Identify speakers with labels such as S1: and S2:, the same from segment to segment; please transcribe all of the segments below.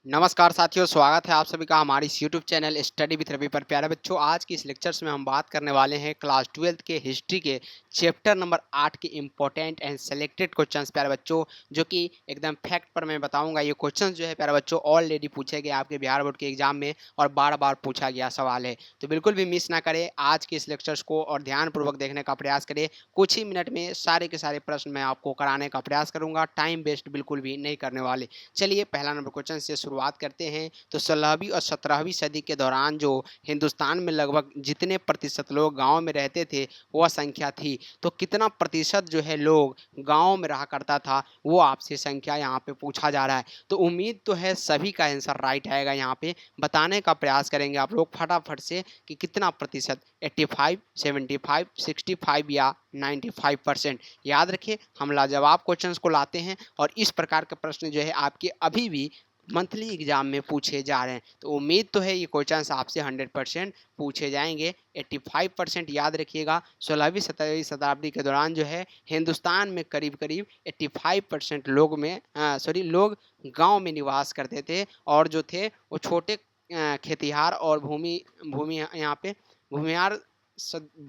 S1: नमस्कार साथियों, स्वागत है आप सभी का हमारे इस YouTube channel study with Ravi पर। प्यारे बच्चों, आज की इस लेक्चर्स में हम बात करने वाले हैं क्लास 12th के हिस्ट्री के चैप्टर नंबर 8 के इम्पोर्टेंट एंड सेलेक्टेड क्वेश्चंस। प्यारे बच्चों, जो कि एकदम फैक्ट पर मैं बताऊंगा। ये क्वेश्चंस जो है प्यारे बच्चों ऑलरेडी पूछे गए आपके बिहार बोर्ड के एग्जाम में और बार बार पूछा गया सवाल है, तो बिल्कुल भी मिस ना करें आज के इस लेक्चर्स को और ध्यानपूर्वक देखने का प्रयास करें। कुछ ही मिनट में सारे के सारे प्रश्न मैं आपको कराने का प्रयास करूंगा, टाइम वेस्ट बिल्कुल भी नहीं करने वाले। चलिए पहला नंबर क्वेश्चन से शुरुआत करते हैं। तो 16वीं और 17वीं सदी के दौरान जो हिंदुस्तान में लगभग जितने प्रतिशत लोग गांव में रहते थे वह संख्या थी, तो कितना प्रतिशत जो है लोग गांव में रहा करता था वो आपसे संख्या यहाँ पे पूछा जा रहा है। तो उम्मीद तो है सभी का आंसर राइट आएगा। यहाँ पे बताने का प्रयास करेंगे आप लोग फटाफट से कि कितना प्रतिशत, 85, 75, 65 या 95%। याद रखिए, हम लाजवाब क्वेश्चंस को लाते हैं और इस प्रकार के प्रश्न जो है आपके अभी भी मंथली एग्जाम में पूछे जा रहे हैं। तो उम्मीद तो है ये क्वेश्चंस आपसे 100% पूछे जाएंगे। 85% याद रखिएगा। 16वीं 17वीं शताब्दी के दौरान जो है हिंदुस्तान में करीब करीब 85% लोग गांव में निवास करते थे और जो थे वो छोटे खेतिहार और भूमि भूमि यहाँ पे भूमिहार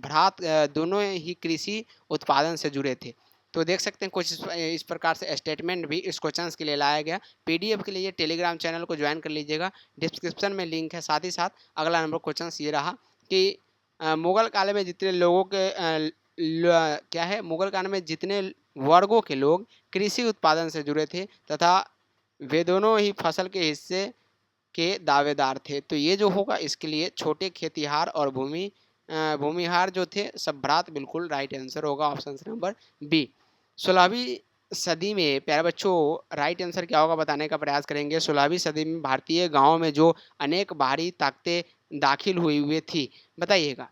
S1: भ्रात दोनों ही कृषि उत्पादन से जुड़े थे। तो देख सकते हैं कुछ इस प्रकार से स्टेटमेंट भी इस क्वेश्चंस के लिए लाया गया। पीडीएफ के लिए टेलीग्राम चैनल को ज्वाइन कर लीजिएगा, डिस्क्रिप्शन में लिंक है। साथ ही साथ अगला नंबर क्वेश्चन ये रहा कि मुगल काल में जितने लोगों के क्या है, मुगल काल में जितने वर्गों के लोग कृषि उत्पादन से जुड़े थे तथा वे दोनों ही फसल के हिस्से के दावेदार थे। तो ये जो होगा इसके लिए छोटे खेतिहार और भूमिहार जो थे संभ्रात बिल्कुल राइट आंसर होगा, ऑप्शन नंबर बी। 16वीं सदी में प्यारे बच्चों राइट आंसर क्या होगा बताने का प्रयास करेंगे। 16वीं सदी में भारतीय गांव में जो अनेक बाहरी ताकतें दाखिल हुई थी, बताइएगा।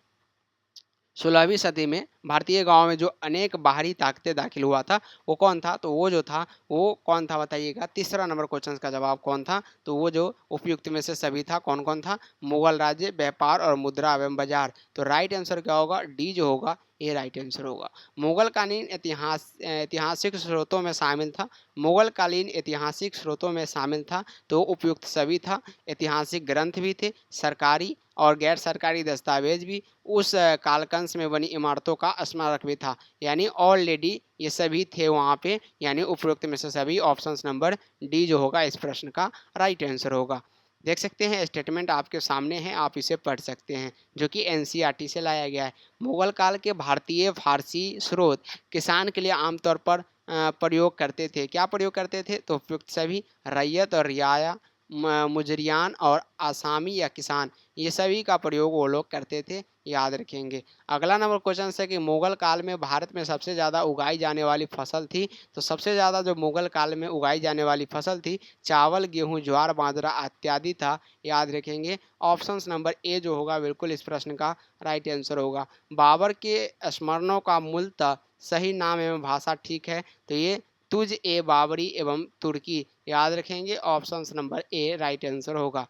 S1: 16वीं सदी में भारतीय गांव में जो अनेक बाहरी ताकतें दाखिल हुआ था वो कौन था? तो वो जो था वो कौन था बताइएगा। तीसरा नंबर क्वेश्चन का जवाब कौन था? तो वो जो उपयुक्त में से सभी था। कौन कौन था? मुगल राज्य, व्यापार और मुद्रा एवं बाजार। तो राइट आंसर क्या होगा? डी जो होगा ये राइट आंसर होगा। मुगल कालीन ऐतिहासिक स्रोतों में शामिल था। मुगल कालीन ऐतिहासिक स्रोतों में शामिल था तो उपयुक्त सभी था। ऐतिहासिक ग्रंथ भी थे, सरकारी और गैर सरकारी दस्तावेज भी, उस कालकंस में बनी इमारतों का स्मारक भी था। यानी ऑलरेडी ये सभी थे वहाँ पे, यानी उपरोक्त में से सभी। ऑप्शन नंबर डी जो होगा इस प्रश्न का राइट आंसर होगा। देख सकते हैं स्टेटमेंट आपके सामने है, आप इसे पढ़ सकते हैं, जो कि एनसीईआरटी से लाया गया है। मुगल काल के भारतीय फारसी स्रोत किसान के लिए आमतौर पर प्रयोग करते थे। क्या प्रयोग करते थे? तो उपयुक्त सभी। रैयत और रियाया, मुजरियान और आसामी या किसान, ये सभी का प्रयोग वो लोग करते थे, याद रखेंगे। अगला नंबर क्वेश्चन है कि मुगल काल में भारत में सबसे ज़्यादा उगाई जाने वाली फसल थी। तो सबसे ज़्यादा जो मुगल काल में उगाई जाने वाली फसल थी चावल, गेहूं, ज्वार, बाजरा इत्यादि था, याद रखेंगे। ऑप्शन नंबर ए जो होगा बिल्कुल इस प्रश्न का राइट आंसर होगा। बाबर के स्मरणों का मूलतः सही नाम एवं भाषा ठीक है, तो ये तुझ ए बाबरी एवं तुर्की, याद रखेंगे। Option number A right answer होगा।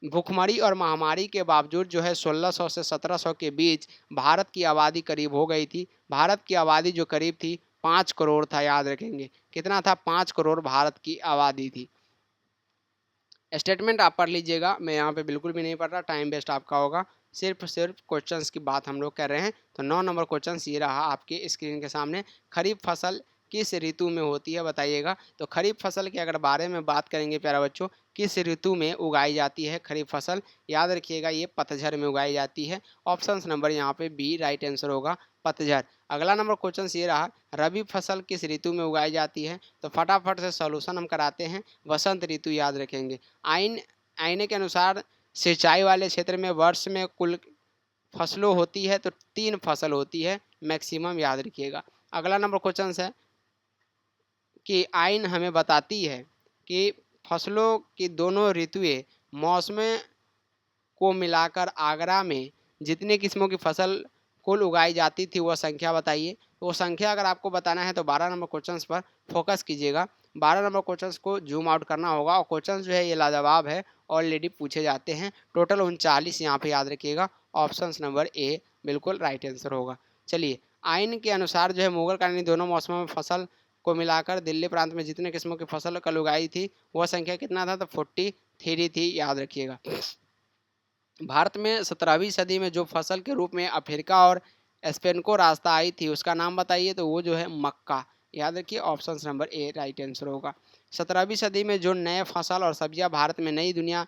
S1: भूखमरी और महामारी के बावजूद जो है 1600 से 1700 के बीच भारत की आबादी करीब हो गई थी। भारत की आबादी जो करीब थी 5 करोड़ था, याद रखेंगे। कितना था? 5 करोड़ भारत की आबादी थी। स्टेटमेंट आप पढ़ लीजिएगा, मैं यहाँ पे बिल्कुल भी नहीं पढ़ रहा, टाइम वेस्ट आपका होगा। सिर्फ क्वेश्चंस की बात हम लोग कर रहे हैं। तो 9 नंबर क्वेश्चन ये रहा आपके स्क्रीन के सामने। खरीफ फसल किस ऋतु में होती है, बताइएगा। तो खरीफ फसल के अगर बारे में बात करेंगे प्यारा बच्चों, किस ऋतु में उगाई जाती है खरीफ फसल? याद रखिएगा ये पतझड़ में उगाई जाती है। ऑप्शन नंबर यहाँ पे बी राइट आंसर होगा, पतझड़। अगला नंबर क्वेश्चन ये रहा, रबी फसल किस ऋतु में उगाई जाती है? तो फटाफट से सॉल्यूशन हम कराते हैं। वसंत ऋतु, याद रखेंगे। आईने के अनुसार सिंचाई वाले क्षेत्र में वर्ष में कुल फसलों होती है तो 3 फसल होती है मैक्सिमम, याद रखिएगा। अगला नंबर क्वेश्चन है कि आइन हमें बताती है कि फसलों की दोनों ऋतुएं मौसमें को मिलाकर आगरा में जितने किस्मों की फसल कुल उगाई जाती थी वह संख्या बताइए। तो वो संख्या अगर आपको बताना है तो 12 नंबर क्वेश्चंस पर फोकस कीजिएगा। 12 नंबर क्वेश्चंस को जूम आउट करना होगा और क्वेश्चंस जो है ये लाजवाब है, ऑलरेडी पूछे जाते हैं। टोटल 39 यहाँ पे, याद रखिएगा। ऑप्शन नंबर ए बिल्कुल राइट आंसर होगा। चलिए, आइन के अनुसार जो है मुगल कालीन दोनों मौसमों में फसल को मिलाकर दिल्ली प्रांत में जितने किस्मों की फसल कल उगाई थी वह संख्या कितना था, तो 43 थी, याद रखिएगा। भारत में 17वीं सदी में जो फसल के रूप में अफ्रीका और स्पेन को रास्ता आई थी उसका नाम बताइए, तो वो जो है मक्का। याद रखिए, option number A right answer होगा। 17वीं सदी में जो नए फसल और सब्जियां भारत में नई दुनिया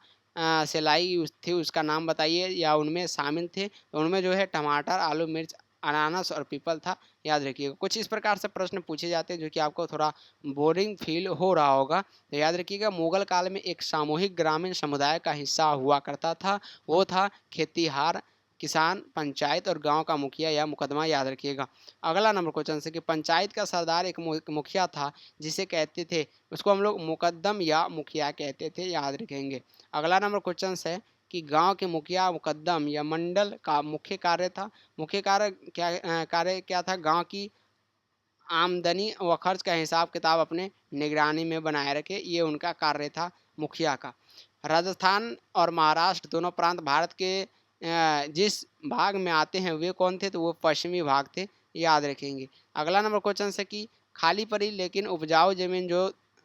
S1: से लाई थी उसका नाम बताइए, या उनमें शामिल थे, तो उनमें जो है टमाटर, आलू, मिर्च, अनानास और पीपल था। याद रखिएगा। कुछ इस प्रकार से प्रश्न पूछे जाते हैं जो कि आपको थोड़ा बोरिंग फील हो रहा होगा, तो याद रखिएगा। मुगल काल में एक सामूहिक ग्रामीण समुदाय का हिस्सा हुआ करता था, वो था खेतीहार, किसान, पंचायत और गांव का मुखिया या मुकदमा। याद रखिएगा। अगला नंबर क्वेश्चन है कि पंचायत का सरदार एक मुखिया था जिसे कहते थे, उसको हम लोग मुकद्दम या मुखिया कहते थे। याद रखेंगे। अगला नंबर क्वेश्चन है कि गांव के मुखिया, मुकद्दम या मंडल का मुख्य कार्य था। मुख्य कार्य क्या था? गांव की आमदनी व खर्च का हिसाब किताब अपने निगरानी में बनाए रखे, ये उनका कार्य था मुखिया का। राजस्थान और महाराष्ट्र दोनों प्रांत भारत के जिस भाग में आते हैं वे कौन थे? तो वो पश्चिमी भाग थे। याद रखेंगे। अगला नंबर क्वेश्चन है कि खाली पड़ी लेकिन उपजाऊ जमीन जो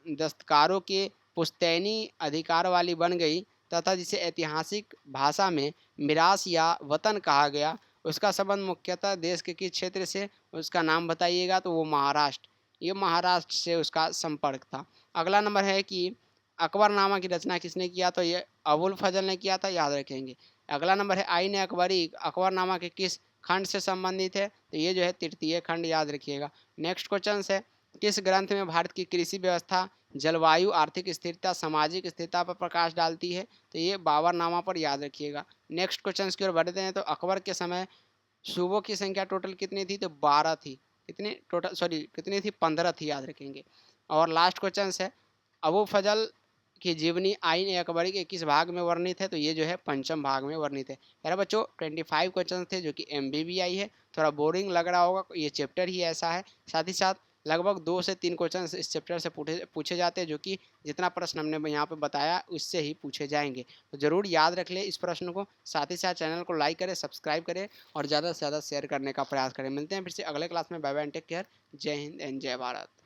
S1: दस्तकारों के पुश्तैनी अधिकार वाली बन गई तथा जिसे ऐतिहासिक भाषा में मिरास या वतन कहा गया, उसका संबंध मुख्यतः देश के किस क्षेत्र से? उसका नाम बताइएगा, तो वो महाराष्ट्र। ये महाराष्ट्र से उसका संपर्क था। अगला नंबर है कि अकबरनामा की रचना किसने किया? तो ये अबुल फजल ने किया था। याद रखेंगे। अगला नंबर है आईन अकबरी अकबरनामा के किस खंड से संबंधित है? तो ये जो है तृतीय खंड। याद रखिएगा। नेक्स्ट क्वेश्चन है किस ग्रंथ में भारत की कृषि व्यवस्था, जलवायु, आर्थिक स्थिरता, सामाजिक स्थिरता पर प्रकाश डालती है? तो ये बाबरनामा पर। याद रखिएगा। नेक्स्ट क्वेश्चन की ओर बढ़ते हैं। तो अकबर के समय सूबों की संख्या टोटल कितनी थी? तो 12 थी। कितनी टोटल, सॉरी कितनी थी? 15 थी। याद रखेंगे। और लास्ट क्वेश्चन है अबू फजल की जीवनी आईन अकबरी के किस भाग में वर्णित है? तो ये जो है पंचम भाग में वर्णित है। यार बच्चों 25 क्वेश्चन थे जो कि MBBI है। थोड़ा बोरिंग लग रहा होगा, ये चैप्टर ही ऐसा है। साथ ही साथ लगभग 2 से 3 क्वेश्चन इस चैप्टर से पूछे जाते हैं, जो कि जितना प्रश्न हमने यहाँ पे बताया उससे ही पूछे जाएंगे। तो ज़रूर याद रख ले इस प्रश्न को। साथ ही साथ चैनल को लाइक करें, सब्सक्राइब करें और ज़्यादा से ज़्यादा शेयर करने का प्रयास करें। मिलते हैं फिर से अगले क्लास में। Bye bye and take care. जय हिंद एंड जय भारत।